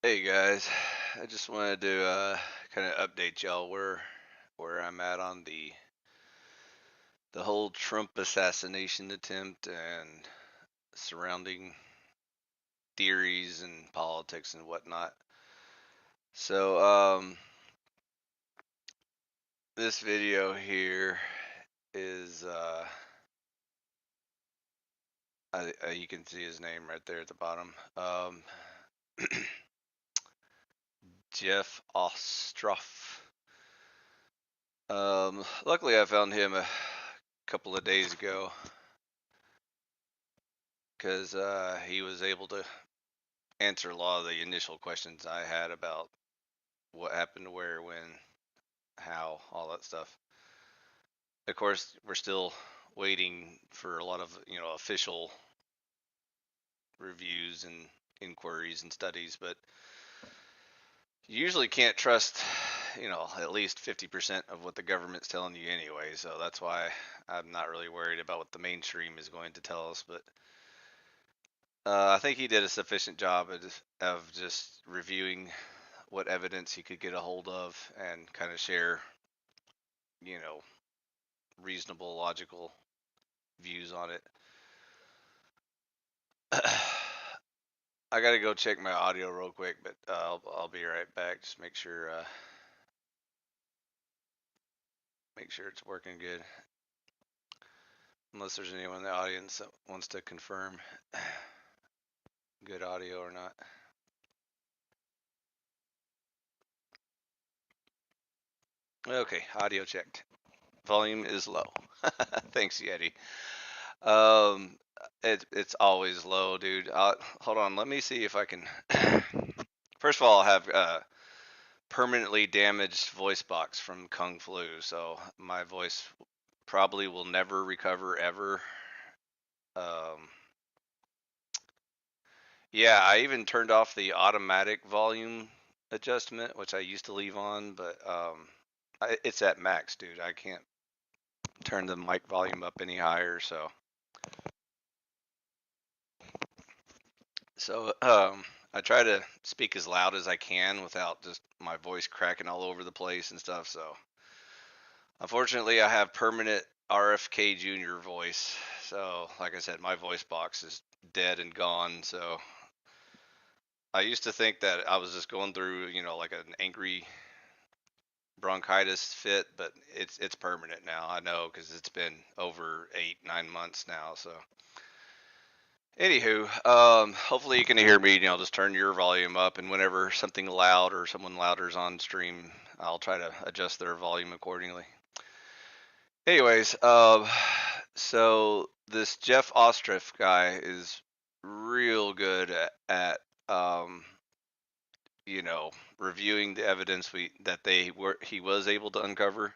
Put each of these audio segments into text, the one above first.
Hey guys, I just wanted to kind of update y'all where I'm at on the whole Trump assassination attempt and surrounding theories and politics and whatnot. So this video here is you can see his name right there at the bottom. Jeff Ostroff. Luckily I found him a couple of days ago because he was able to answer a lot of the initial questions I had about what happened where, when, how, all that stuff. Of course, we're still waiting for a lot of, official reviews and inquiries and studies, but you usually can't trust, at least 50% of what the government's telling you anyway. So that's why I'm not really worried about what the mainstream is going to tell us. But I think he did a sufficient job of just reviewing what evidence he could get a hold of and kind of share, you know, reasonable, logical views on it. I gotta go check my audio real quick, but I'll be right back. Just make sure it's working good. Unless there's anyone in the audience that wants to confirm good audio or not. Okay, audio checked. Volume is low. Thanks, Yeti. Um, it's always low, dude. Hold on, let me see if I can. First of all, I have permanently damaged voice box from Kung Flu, so my voice probably will never recover ever. Um, yeah, I even turned off the automatic volume adjustment, which I used to leave on, but it's at max, dude. I can't turn the mic volume up any higher, so I try to speak as loud as I can without just my voice cracking all over the place and stuff. So unfortunately, I have permanent RFK Jr. voice. So, like I said, my voice box is dead and gone. So, I used to think that I was just going through, like an angry bronchitis fit, but it's permanent now. I know because it's been over 8, 9 months now. So, anywho, hopefully you can hear me. Just turn your volume up, and whenever something loud or someone louder is on stream, I'll try to adjust their volume accordingly. Anyways, so this Jeff Ostroff guy is real good at you know, reviewing the evidence he was able to uncover.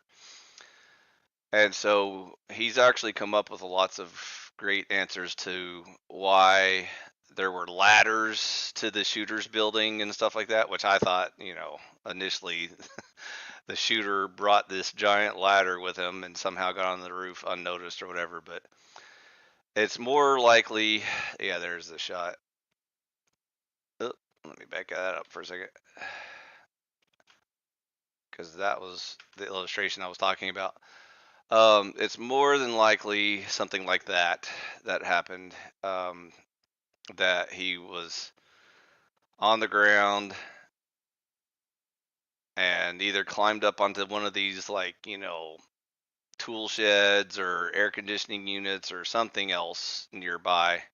And so he's actually come up with lots of great answers to why there were ladders to the shooter's building and stuff like that, which I thought, initially the shooter brought this giant ladder with him and somehow got on the roof unnoticed or whatever. But it's more likely, yeah, there's the shot. Oh, let me back that up for a second, because that was the illustration I was talking about. It's more than likely something like that happened. That he was on the ground and either climbed up onto one of these, like, tool sheds or air conditioning units or something else nearby,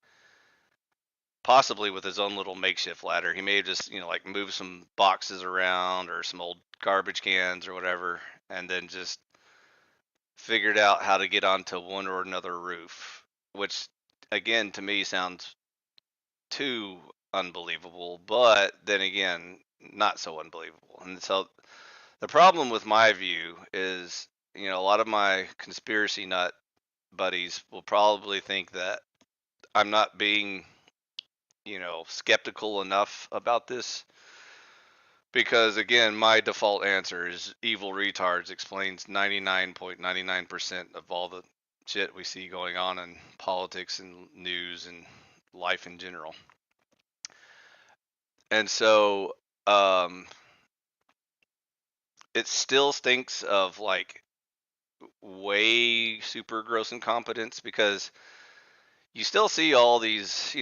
possibly with his own little makeshift ladder. He may have just, like, moved some boxes around or some old garbage cans or whatever, and then just figured out how to get onto one or another roof, which again to me sounds too unbelievable, but then again, not so unbelievable. And so the problem with my view is, a lot of my conspiracy nut buddies will probably think that I'm not being, skeptical enough about this. Because again, my default answer is evil retards explains 99.99% of all the shit we see going on in politics and news and life in general. And so um, it still stinks of like way super gross incompetence because you still see all these,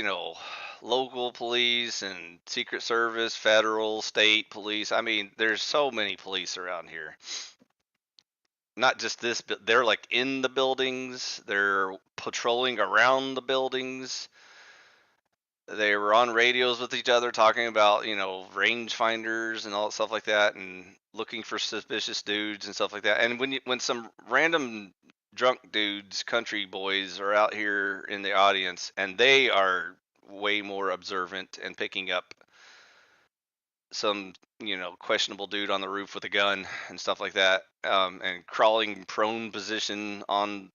local police and Secret Service, federal, state police. I mean, there's so many police around here. Not just this, but they're like in the buildings, they're patrolling around the buildings. They were on radios with each other talking about, range finders and all stuff like that and looking for suspicious dudes and stuff like that. And when some random drunk dudes, country boys are out here in the audience and they are way more observant and picking up some, questionable dude on the roof with a gun and stuff like that, and crawling prone position on,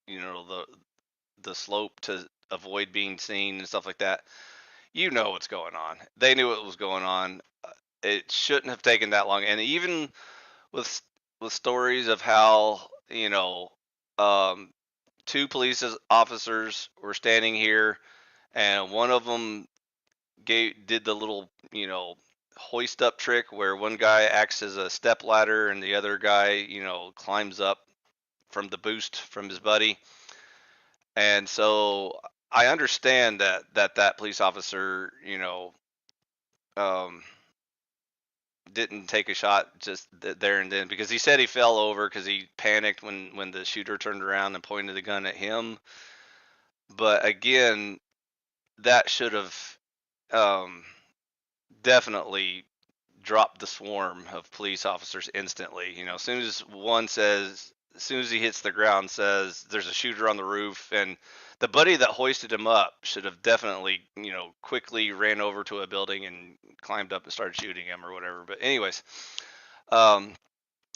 the slope to avoid being seen and stuff like that. You know what's going on. They knew what was going on. It shouldn't have taken that long. And even with stories of how, um, two police officers were standing here, and one of them did the little, hoist up trick where one guy acts as a step ladder and the other guy, climbs up from the boost from his buddy. And so I understand that police officer, um, didn't take a shot just there and then because he said he fell over because he panicked when the shooter turned around and pointed the gun at him. But again, that should have, um, definitely dropped the swarm of police officers instantly. As soon as one says, as soon as he hits the ground, says there's a shooter on the roof, and the buddy that hoisted him up should have definitely, quickly ran over to a building and climbed up and started shooting him or whatever. But anyways, um,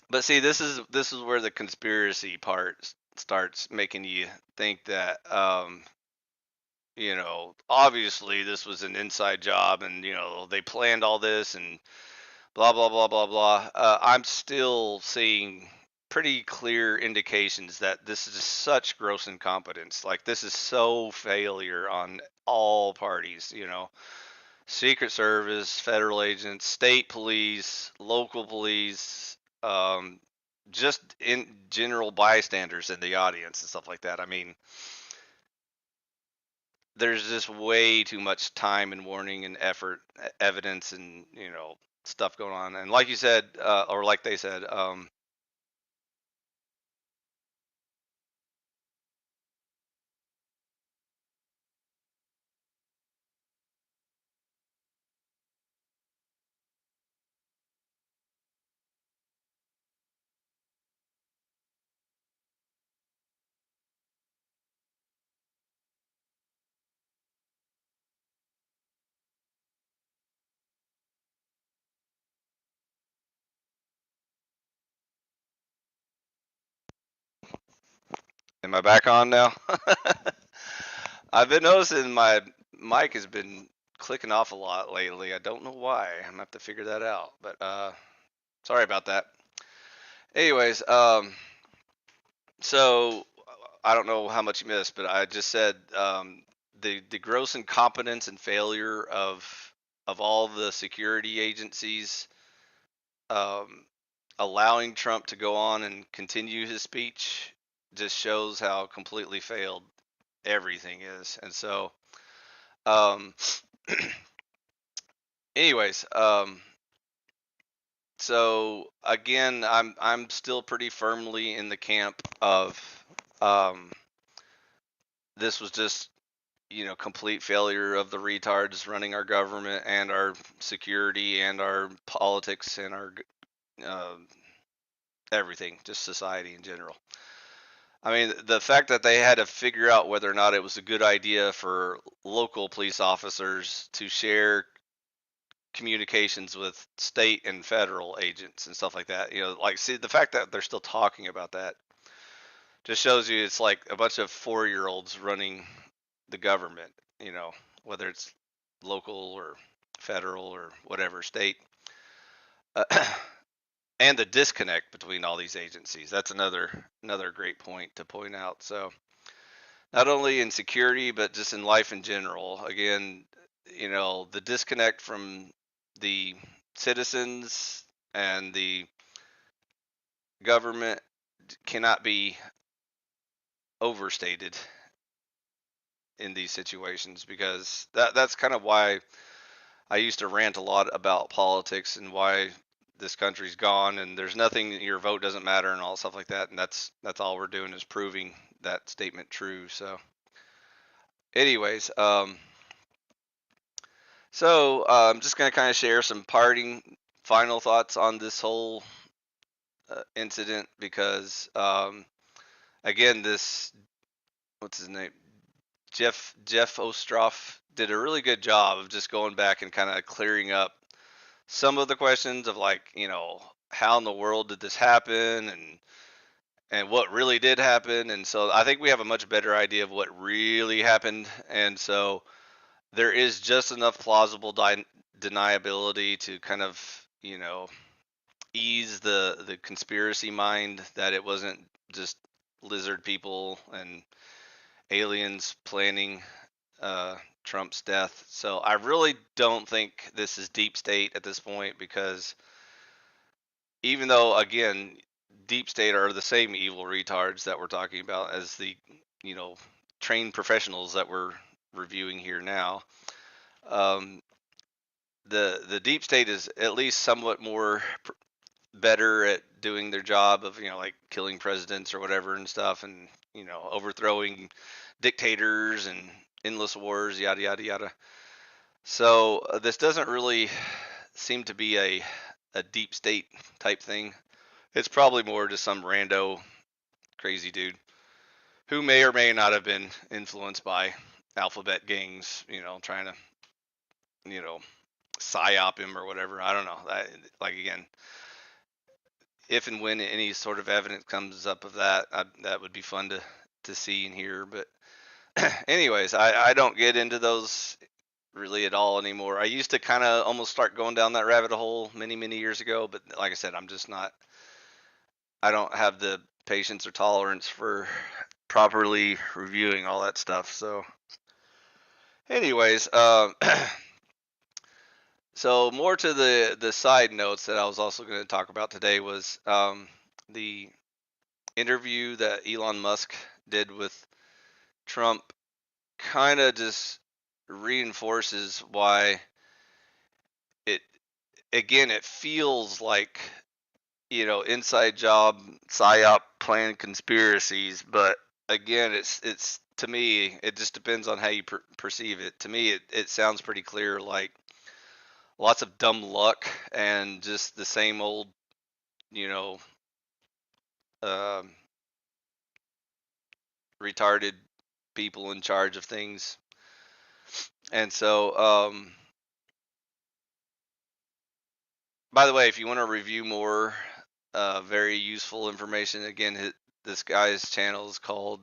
but see, this is where the conspiracy part starts making you think that, obviously this was an inside job, and they planned all this and blah blah blah blah blah. I'm still seeing pretty clear indications that this is such gross incompetence. Like this is so failure on all parties. Secret Service, federal agents, state police, local police, just in general bystanders in the audience and stuff like that. I mean, there's just way too much time and warning and effort, evidence, and stuff going on. And like you said, or like they said, am I back on now? I've been noticing my mic has been clicking off a lot lately. I don't know why. I'm gonna have to figure that out. But sorry about that. Anyways, so I don't know how much you missed, but I just said, the gross incompetence and failure of all the security agencies, um, allowing Trump to go on and continue his speech just shows how completely failed everything is. And so, um, anyways, so again, I'm still pretty firmly in the camp of, um, this was just, complete failure of the retards running our government and our security and our politics and our, uh, everything, just society in general. I mean, the fact that they had to figure out whether or not it was a good idea for local police officers to share communications with state and federal agents and stuff like that. Like, see, the fact that they're still talking about that just shows you it's like a bunch of 4-year-olds running the government, whether it's local or federal or whatever state. Uh, and the disconnect between all these agencies. That's another great point to point out. So, not only in security but just in life in general. Again, the disconnect from the citizens and the government cannot be overstated in these situations, because that's kind of why I used to rant a lot about politics and why this country's gone and there's nothing, your vote doesn't matter and all stuff like that. And that's all we're doing is proving that statement true. So anyways, I'm just going to kind of share some parting final thoughts on this whole incident, because again, this, what's his name, Jeff Ostroff did a really good job of just going back and kind of clearing up some of the questions of, like, how in the world did this happen, and what really did happen. And so I think we have a much better idea of what really happened. And so there is just enough plausible deniability to kind of, ease the conspiracy mind that it wasn't just lizard people and aliens planning uh, Trump's death. So I really don't think this is deep state at this point, because even though, again, deep state are the same evil retards that we're talking about as the, you know, trained professionals that we're reviewing here now. Um, the deep state is at least somewhat more better at doing their job of, like killing presidents or whatever and stuff, and overthrowing dictators and endless wars, yada yada yada. So this doesn't really seem to be a deep state type thing. It's probably more just some rando crazy dude who may or may not have been influenced by alphabet gangs, trying to, you know, psyop him or whatever. I don't know. Like, again, if and when any sort of evidence comes up of that, that would be fun to see and hear. But anyways, I don't get into those really at all anymore. I used to kind of almost start going down that rabbit hole many years ago, but like I said, I'm just not. I don't have the patience or tolerance for properly reviewing all that stuff. So, anyways, so more to the side notes that I was also going to talk about today was the interview that Elon Musk did with Trump. Kind of just reinforces why it, again, it feels like, inside job, psyop, plan conspiracies. But again, it's to me, it just depends on how you perceive it. To me, it sounds pretty clear, like lots of dumb luck and just the same old, you know, um, retarded people in charge of things. And so, by the way, if you want to review more very useful information, again, this guy's channel is called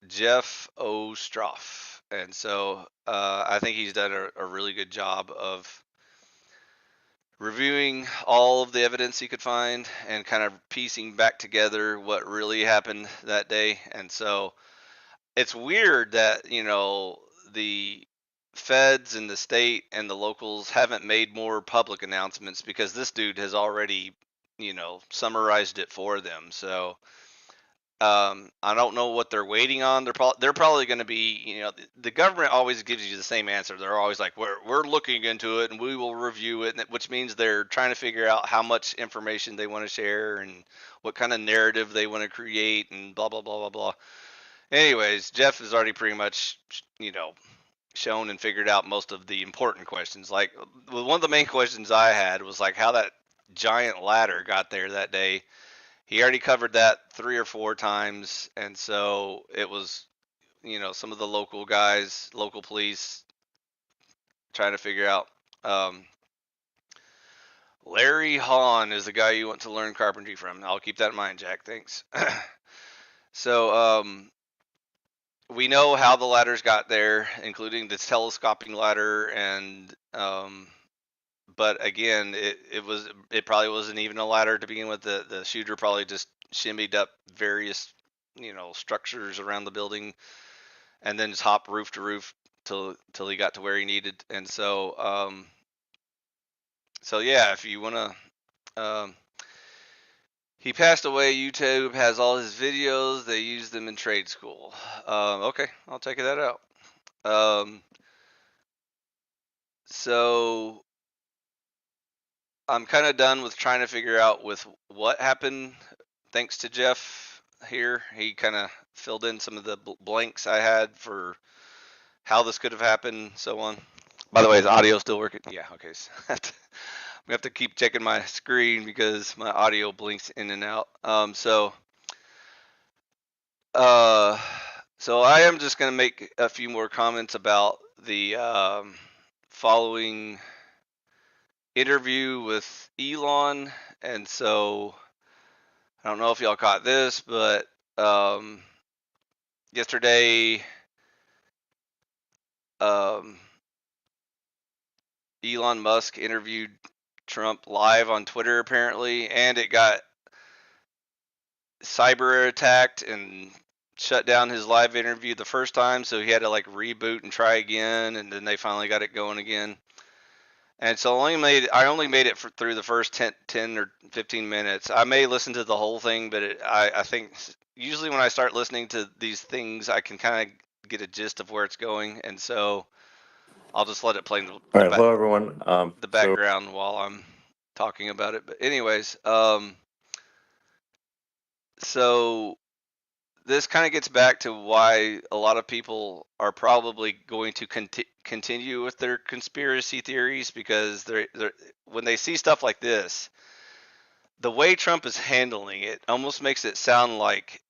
Jeff Ostroff. And so I think he's done a really good job of reviewing all of the evidence he could find and kind of piecing back together what really happened that day. And so it's weird that, the feds and the state and the locals haven't made more public announcements, because this dude has already, summarized it for them. So I don't know what they're waiting on. They're probably going to be, the government always gives you the same answer. They're always like, we're looking into it and we will review it, which means they're trying to figure out how much information they want to share and what kind of narrative they want to create and blah blah blah blah blah. Anyways, Jeff has already pretty much, shown and figured out most of the important questions. Like, one of the main questions I had was like how that giant ladder got there that day. He already covered that 3 or 4 times, and so it was, some of the local guys, local police, trying to figure out. Um, Larry Hahn is the guy you want to learn carpentry from. I'll keep that in mind, Jack. Thanks. So we know how the ladders got there, including the telescoping ladder, and but again, it probably wasn't even a ladder to begin with. The shooter probably just shimmied up various, structures around the building, and then just hopped roof to roof till he got to where he needed. And so So yeah, if you want to, he passed away. YouTube has all his videos. They use them in trade school. Okay, I'll check that out. Um, so I'm kind of done with trying to figure out with what happened. Thanks to Jeff here, he kind of filled in some of the blanks I had for how this could have happened, so on. By the way, is audio still working? Yeah. Okay. So we have to keep checking my screen because my audio blinks in and out. Uh, so I am just going to make a few more comments about the following interview with Elon. And so I don't know if y'all caught this, but yesterday, um, Elon Musk interviewed Trump live on Twitter apparently, and it got cyber attacked and shut down his live interview the first time, so he had to like reboot and try again, and then they finally got it going again. And so I only made it through the first 10 or 15 minutes. I may listen to the whole thing, but I think usually when I start listening to these things, I can kind of get a gist of where it's going, and so I'll just let it play in All right, hello everyone. the background while I'm talking about it. But anyways, so this kind of gets back to why a lot of people are probably going to continue with their conspiracy theories, because they're when they see stuff like this, the way Trump is handling it almost makes it sound like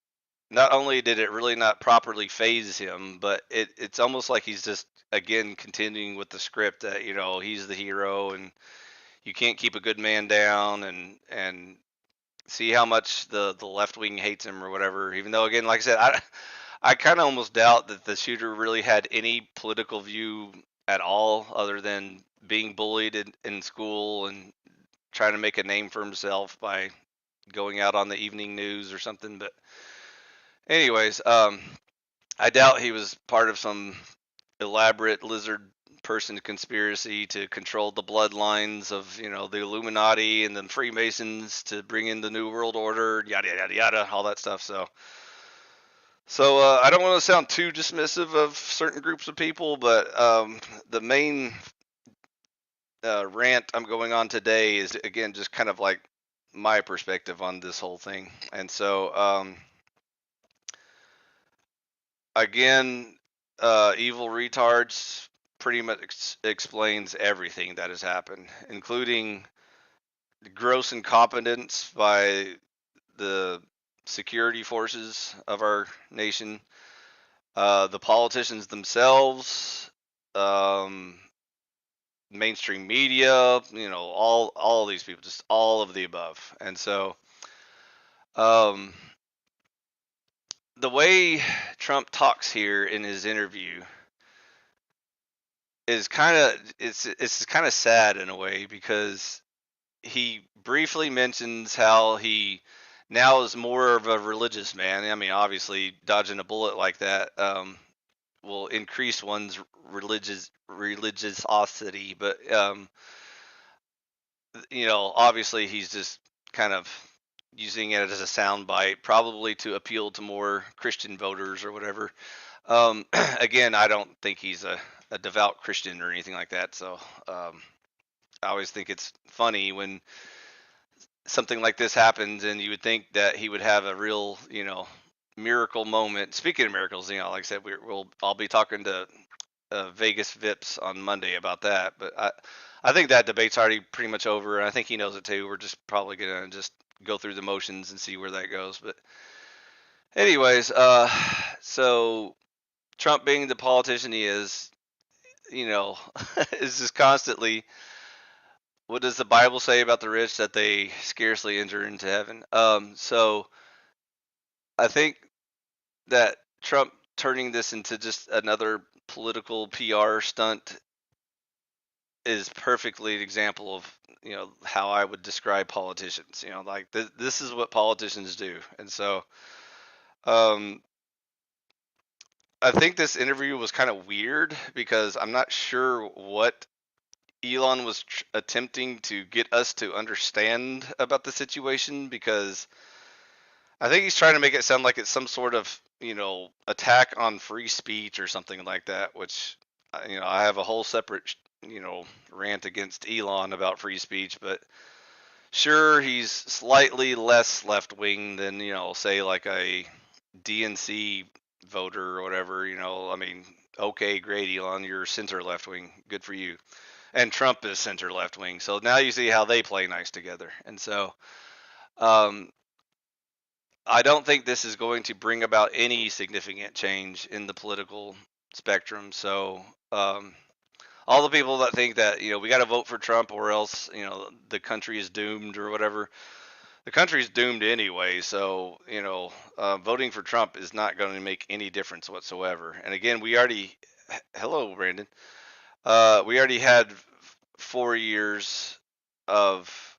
not only did it really not properly phase him, but it's almost like he's just again continuing with the script that he's the hero and you can't keep a good man down, and see how much the left wing hates him or whatever. Even though, again, like I said, I kind of almost doubt that the shooter really had any political view at all, other than being bullied in school and trying to make a name for himself by going out on the evening news or something. But anyways, I doubt he was part of some elaborate lizard person conspiracy to control the bloodlines of the Illuminati and the Freemasons to bring in the New World Order, yada yada yada, all that stuff. So I don't want to sound too dismissive of certain groups of people, but the main rant I'm going on today is again just kind of like my perspective on this whole thing. And so again, evil retards pretty much explains everything that has happened, including gross incompetence by the security forces of our nation, the politicians themselves, um, mainstream media, all of these people, just all of the above. And so, um, the way Trump talks here in his interview is it's kind of sad in a way, because he briefly mentions how he now is more of a religious man. I mean, obviously, dodging a bullet like that will increase one's religiosity, but obviously, he's just kind of using it as a soundbite, probably to appeal to more Christian voters or whatever. Again, I don't think he's a devout Christian or anything like that. So I always think it's funny when something like this happens, and you would think that he would have a real, miracle moment. Speaking of miracles, like I said, I'll be talking to Vegas Vips on Monday about that. But I think that debate's already pretty much over, and I think he knows it too. We're just probably gonna just go through the motions and see where that goes. But anyways, so Trump, being the politician he is, is just constantly, what does the Bible say about the rich? That they scarcely enter into heaven. So I think that Trump turning this into just another political PR stunt is perfectly an example of how I would describe politicians. Like this is what politicians do. And so um, I think this interview was kind of weird, because I'm not sure what Elon was attempting to get us to understand about the situation, because I think he's trying to make it sound like it's some sort of, attack on free speech or something like that, which, I have a whole separate, rant against Elon about free speech, but sure, he's slightly less left wing than, say like a DNC voter or whatever, I mean, okay, great, Elon, you're center left wing, good for you. And Trump is center left wing. So now you see how they play nice together. And so, um, I don't think this is going to bring about any significant change in the political spectrum. So, all the people that think that, we got to vote for Trump or else, the country is doomed or whatever, the country's doomed anyway. So, voting for Trump is not going to make any difference whatsoever. And again, hello, Brandon. We already had 4 years of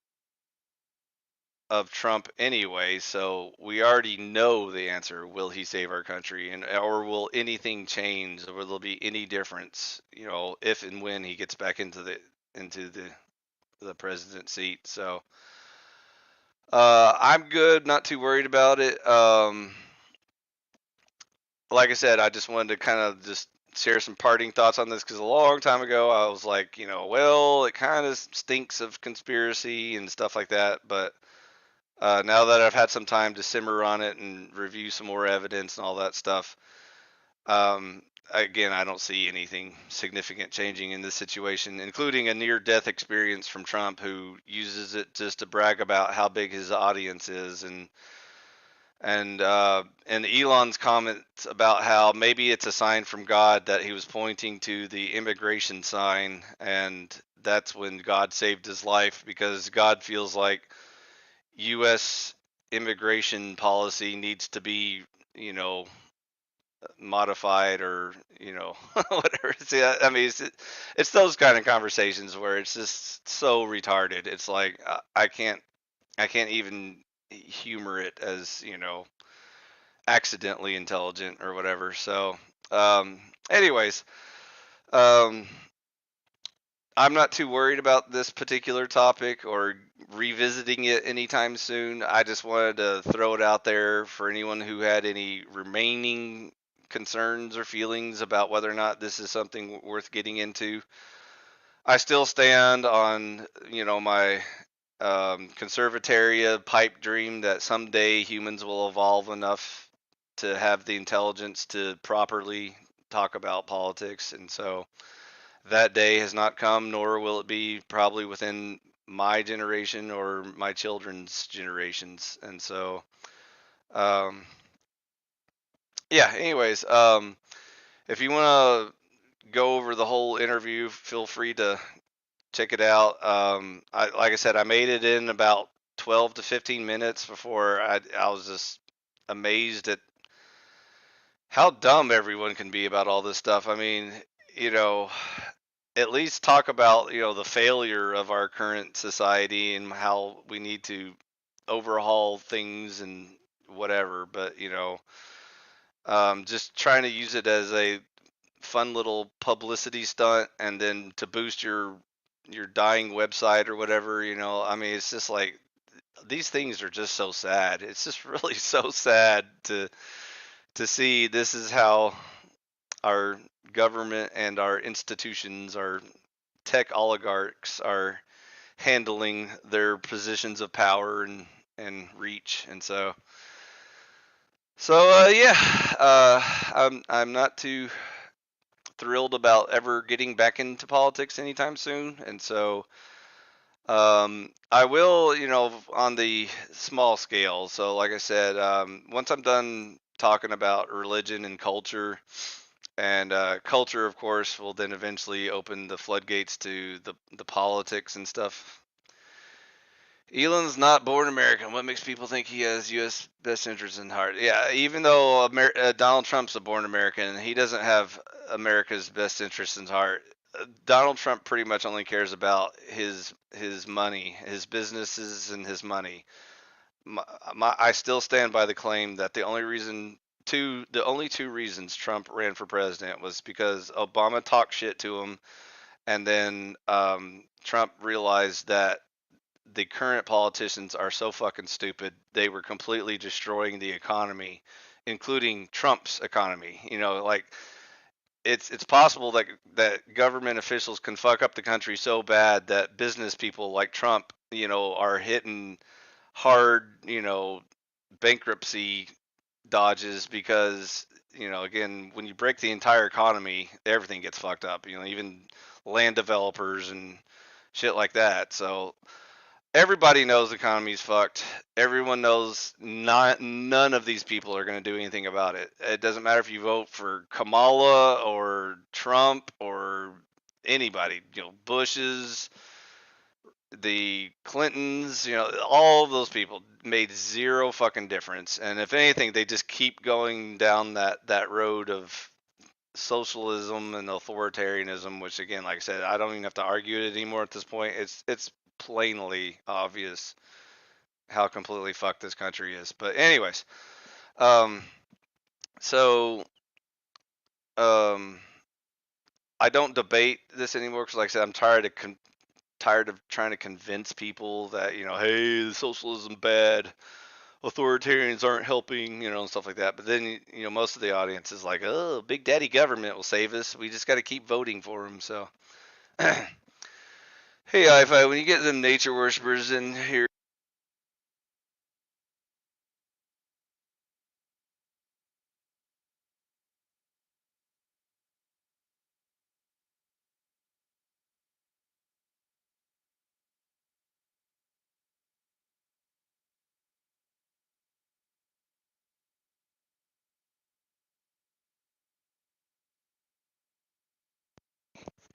Trump anyway, so we already know the answer. Will he save our country, and or will anything change? Or will there be any difference? If and when he gets back into the president seat. So I'm good, not too worried about it. Like I said, I just wanted to kind of just share some parting thoughts on this, because a long time ago I was like, well, it kind of stinks of conspiracy and stuff like that, but now that I've had some time to simmer on it and review some more evidence and all that stuff, again, I don't see anything significant changing in this situation, including a near-death experience from Trump, who uses it just to brag about how big his audience is, and Elon's comments about how maybe it's a sign from God that he was pointing to the immigration sign, and that's when God saved his life, because God feels like U.S. immigration policy needs to be, modified, or, whatever. See, I mean, it's those kind of conversations where it's just so retarded. It's like I can't even humor it as, accidentally intelligent or whatever. So, anyways, um, I'm not too worried about this particular topic or revisiting it anytime soon. I just wanted to throw it out there for anyone who had any remaining concerns or feelings about whether or not this is something worth getting into. I still stand on, my conservataria pipe dream that someday humans will evolve enough to have the intelligence to properly talk about politics. And so that day has not come, nor will it be probably within my generation or my children's generations. And so, um, yeah, anyways, if you want to go over the whole interview, feel free to check it out. Like I said, I made it in about 12 to 15 minutes before I was just amazed at how dumb everyone can be about all this stuff. I mean, you know, at least talk about, the failure of our current society and how we need to overhaul things and whatever. But, just trying to use it as a fun little publicity stunt, and then to boost your dying website or whatever. I mean, it's just like, these things are just so sad. It's just really so sad to see this is how our government and our institutions, our tech oligarchs, are handling their positions of power and reach. And so yeah, I'm not too thrilled about ever getting back into politics anytime soon. And so I will, on the small scale. So like I said, once I'm done talking about religion and culture, and culture, of course, will then eventually open the floodgates to the politics and stuff. Elon's not born American. What makes people think he has U.S. best interests in heart? Yeah, even though Donald Trump's a born American, he doesn't have America's best interests in heart. Donald Trump pretty much only cares about his money, his businesses, and his money. I still stand by the claim that the only two reasons Trump ran for president was because Obama talked shit to him, And then Trump realized that the current politicians are so fucking stupid. They were completely destroying the economy, including Trump's economy. Like it's possible that government officials can fuck up the country so bad that business people like Trump, are hitting hard, bankruptcy dodges because, again, when you break the entire economy, everything gets fucked up. Even land developers and shit like that. So everybody knows the economy's fucked. Everyone knows none of these people are going to do anything about it. It doesn't matter if you vote for Kamala or Trump or anybody, Bush's, the Clintons, all of those people made zero fucking difference. And if anything, they just keep going down that road of socialism and authoritarianism, which again, like I said, I don't even have to argue it anymore at this point. It's plainly obvious how completely fucked this country is. But anyways, um, so um, I don't debate this anymore because, like I said, I'm tired of trying to convince people that hey, the socialism bad, authoritarians aren't helping, and stuff like that. But then most of the audience is like, oh, Big Daddy government will save us. We just got to keep voting for him. So, hey, I when you get them nature worshippers in here.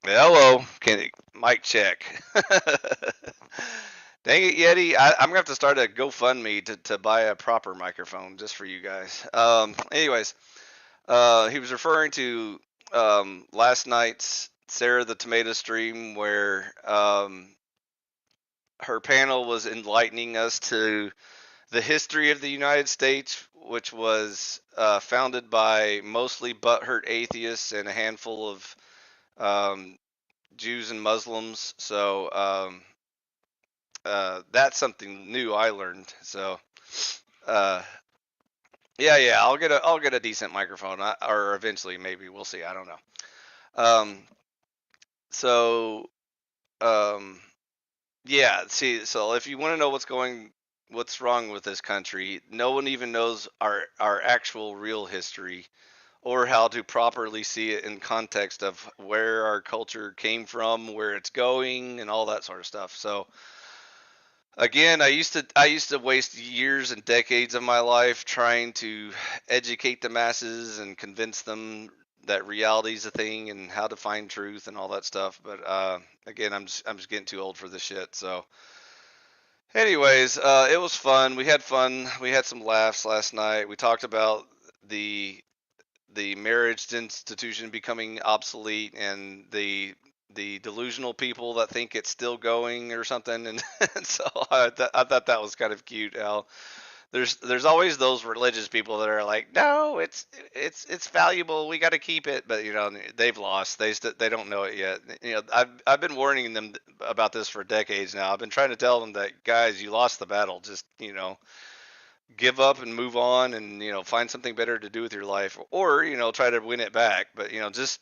Hello, mic check. Dang it, Yeti! I'm gonna have to start a GoFundMe to buy a proper microphone just for you guys. Anyways, he was referring to last night's Sarah the Tomato stream where her panel was enlightening us to the history of the United States, which was founded by mostly butthurt atheists and a handful of um, Jews and Muslims. So that's something new I learned. So uh, yeah, I'll get a decent microphone, or eventually maybe we'll see. I don't know. Um, so um, yeah, see, so if you want to know what's wrong with this country, no one even knows our actual real history or how to properly see it in context of where our culture came from, where it's going, and all that sort of stuff. So again, I used to waste years and decades of my life trying to educate the masses and convince them that reality's a thing and how to find truth and all that stuff. But again, I'm just getting too old for this shit. So, anyways, it was fun. We had fun. We had some laughs last night. We talked about the the marriage institution becoming obsolete and the delusional people that think it's still going or something. And so I thought that was kind of cute. Al, there's always those religious people that are like, no, it's valuable, we got to keep it, but they've lost. They don't know it yet. I've been warning them about this for decades now. I've been trying to tell them that, guys, you lost the battle. Just give up and move on, and find something better to do with your life, or try to win it back. But just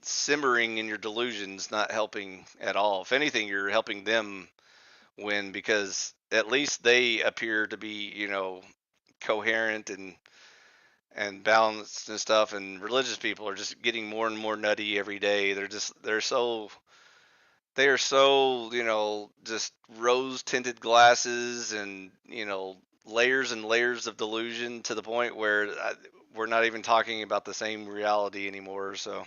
simmering in your delusions not helping at all. If anything, you're helping them win, because at least they appear to be coherent and balanced and stuff, and religious people are just getting more and more nutty every day. They are so just rose tinted glasses and layers and layers of delusion, to the point where we're not even talking about the same reality anymore. So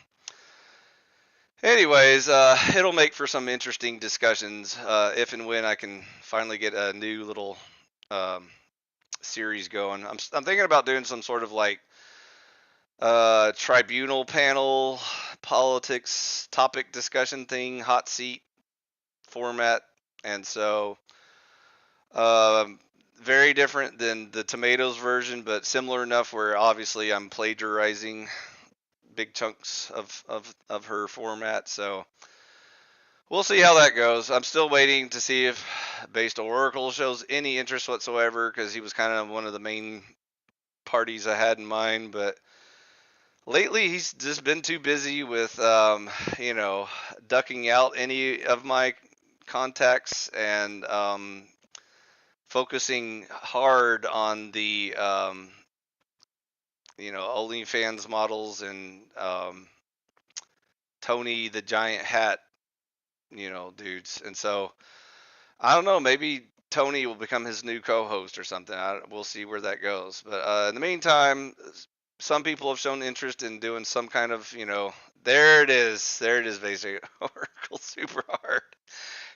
anyways, it'll make for some interesting discussions if and when I can finally get a new little um, series going. I'm thinking about doing some sort of like tribunal panel, politics topic discussion thing, hot seat format. And so um, very different than the tomatoes version, but similar enough where obviously I'm plagiarizing big chunks of her format. So we'll see how that goes. I'm still waiting to see if Based Oracle shows any interest whatsoever, because he was kind of one of the main parties I had in mind. But lately, he's just been too busy with, ducking out any of my contacts and focusing hard on the, OnlyFans models and Tony the Giant Hat, dudes. And so I don't know, maybe Tony will become his new co-host or something. We'll see where that goes. But in the meantime, some people have shown interest in doing some kind of, there it is, basically Oracle super hard.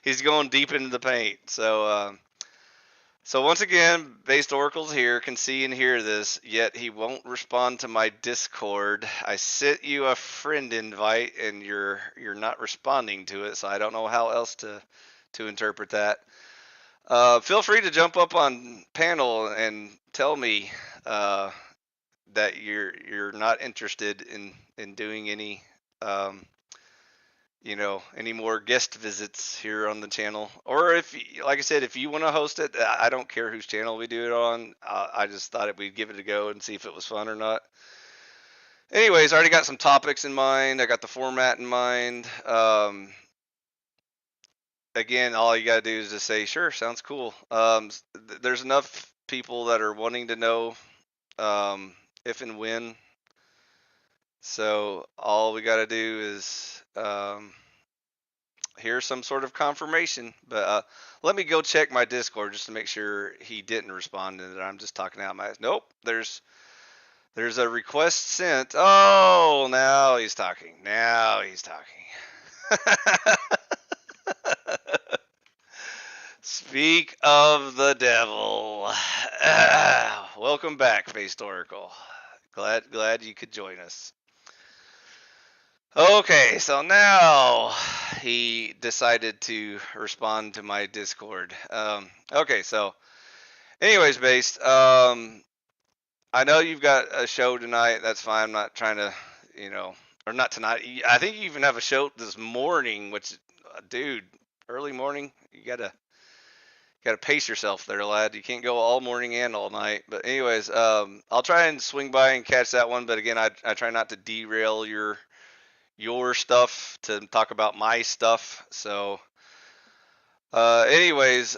He's going deep into the paint. So once again, Based Oracle's here, can see and hear this, yet he won't respond to my Discord. I sent you a friend invite, and you're not responding to it, so I don't know how else to interpret that. Feel free to jump up on panel and tell me that you're not interested in doing any any more guest visits here on the channel, or if, like I said, if you want to host it, I don't care whose channel we do it on. I just thought we'd give it a go and see if it was fun or not. Anyways, I already got some topics in mind. I got the format in mind. Again, all you gotta do is just say, sure, sounds cool. There's enough people that are wanting to know if and when. So all we gotta do is hear some sort of confirmation. But let me go check my Discord just to make sure he didn't respond and that I'm just talking out my ass. Nope, there's a request sent. Oh, now he's talking. Now he's talking. Speak of the devil. Welcome back, Based Oracle. Glad you could join us. Okay, so now he decided to respond to my Discord. Okay, so anyways, Based, I know you've got a show tonight. That's fine. I'm not trying to, or not tonight. I think you even have a show this morning, which, dude, early morning. You gotta pace yourself there, lad. You can't go all morning and all night. But anyways, I'll try and swing by and catch that one. But again, I try not to derail your stuff to talk about my stuff. So, anyways,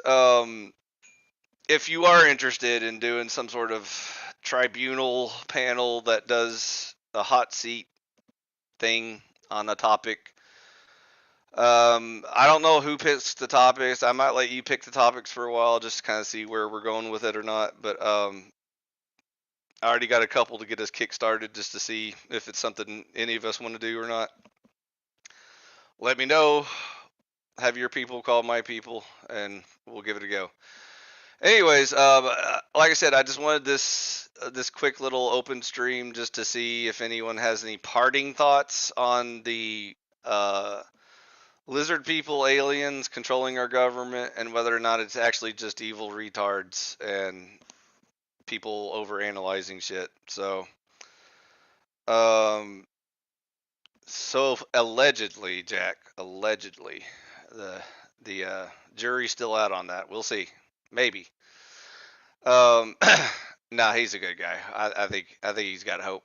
if you are interested in doing some sort of tribunal panel that does a hot seat thing on a topic, I don't know who picks the topics. I might let you pick the topics for a while just to kind of see where we're going with it or not. But I already got a couple to get us kick-started just to see if it's something any of us want to do or not. Let me know. Have your people call my people, and we'll give it a go. Anyways, like I said, I just wanted this quick little open stream just to see if anyone has any parting thoughts on the lizard people, aliens controlling our government, and whether or not it's actually just evil retards and people overanalyzing shit. So allegedly, Jack, allegedly, the jury's still out on that. We'll see. Maybe. Nah, he's a good guy. I think he's got hope.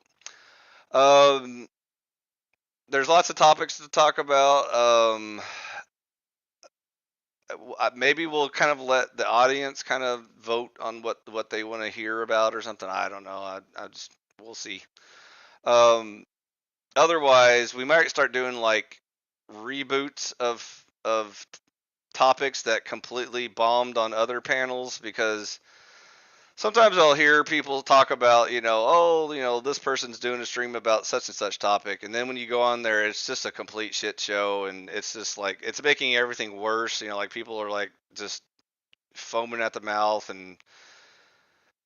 There's lots of topics to talk about. Maybe we'll kind of let the audience kind of vote on what they want to hear about or something. I don't know. We'll see. Otherwise, we might start doing like reboots of topics that completely bombed on other panels, because sometimes I'll hear people talk about, this person's doing a stream about such and such topic, and then when you go on there, it's just a complete shit show, and it's just like, it's making everything worse. Like people are like just foaming at the mouth, and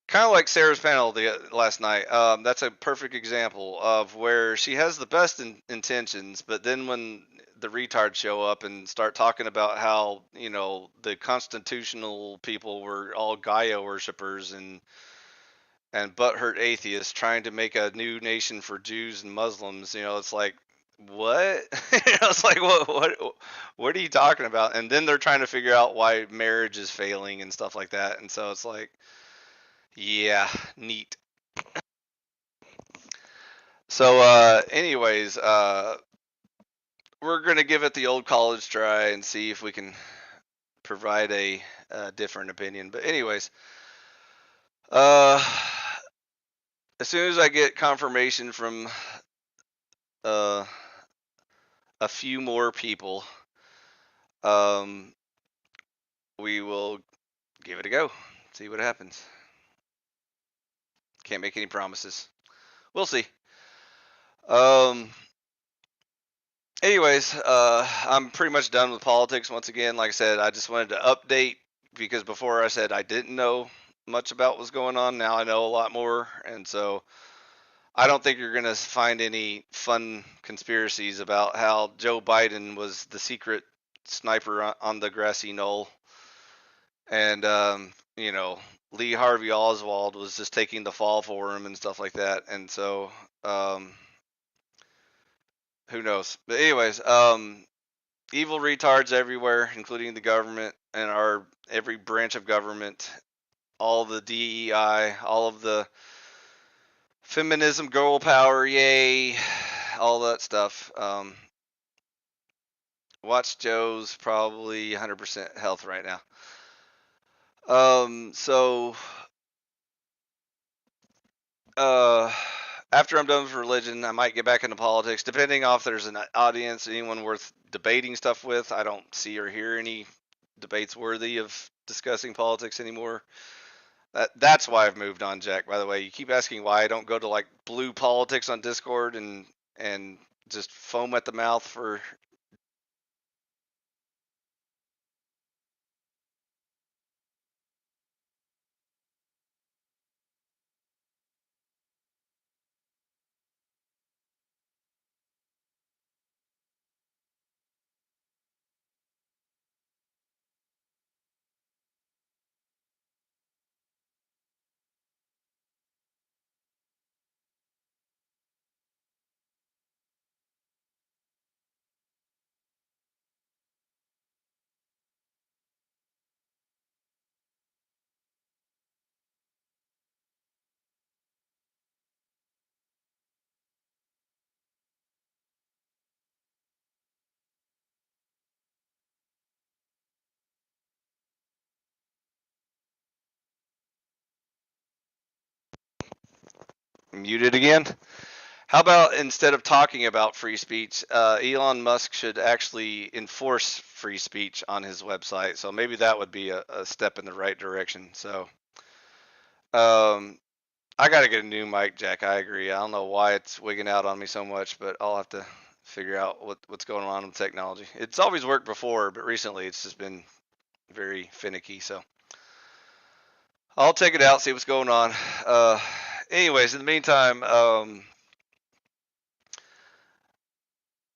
kind of like Sarah's panel last night. That's a perfect example of where she has the best intentions, but then when the retards show up and start talking about how, the constitutional people were all Gaia worshippers, and and butthurt atheists trying to make a new nation for Jews and Muslims. It's like, what? It's like, what are you talking about? And then they're trying to figure out why marriage is failing and stuff like that. And so it's like, yeah, neat. So, anyways, we're gonna give it the old college try and see if we can provide a different opinion. But anyways, uh, as soon as I get confirmation from uh, a few more people, um, we will give it a go. See what happens. Can't make any promises. We'll see. Um. Anyways, I'm pretty much done with politics once again. Like I said, I just wanted to update because before I said I didn't know much about what was going on. Now I know a lot more, and so I don't think you're going to find any fun conspiracies about how Joe Biden was the secret sniper on the grassy knoll, and Lee Harvey Oswald was just taking the fall for him and stuff like that. And so um, who knows? But anyways, evil retards everywhere, including the government and our every branch of government, all the DEI, all of the feminism, girl power, yay, all that stuff. Watch Joe's probably 100% health right now. So after I'm done with religion, I might get back into politics, depending on if there's an audience, anyone worth debating stuff with. I don't see or hear any debates worthy of discussing politics anymore. That's why I've moved on, Jack. By the way, you keep asking why I don't go to like blue politics on Discord and just foam at the mouth for. Muted again. How about instead of talking about free speech, Elon Musk should actually enforce free speech on his website. So maybe that would be a step in the right direction. So um, I got to get a new mic, Jack. I agree. I don't know why it's wigging out on me so much, but I'll have to figure out what's going on with technology. It's always worked before, but recently it's just been very finicky. So I'll check it out, see what's going on. Anyways, in the meantime,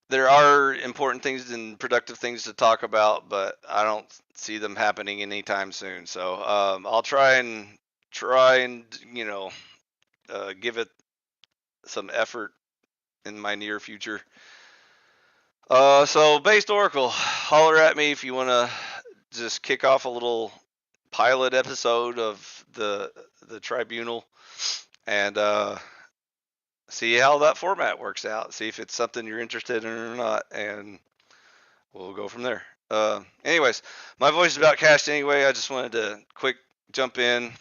there are important things and productive things to talk about, but I don't see them happening anytime soon. So I'll try and give it some effort in my near future. So Based Oracle, holler at me if you want to just kick off a little pilot episode of the tribunal and see how that format works out. See if it's something you're interested in or not, and we'll go from there. Anyways, my voice is about cashed anyway. I just wanted to quick jump in,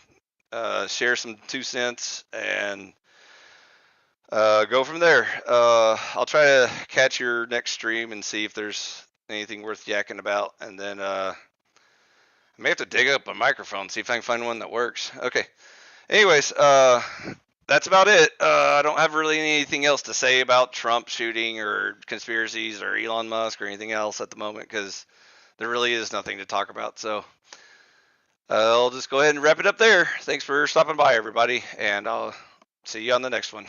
share some 2 cents, and go from there. I'll try to catch your next stream and see if there's anything worth yakking about, and then I may have to dig up a microphone, see if I can find one that works. Okay. Anyways, that's about it. I don't have really anything else to say about Trump shooting or conspiracies or Elon Musk or anything else at the moment because there really is nothing to talk about. So I'll just go ahead and wrap it up there. Thanks for stopping by, everybody, and I'll see you on the next one.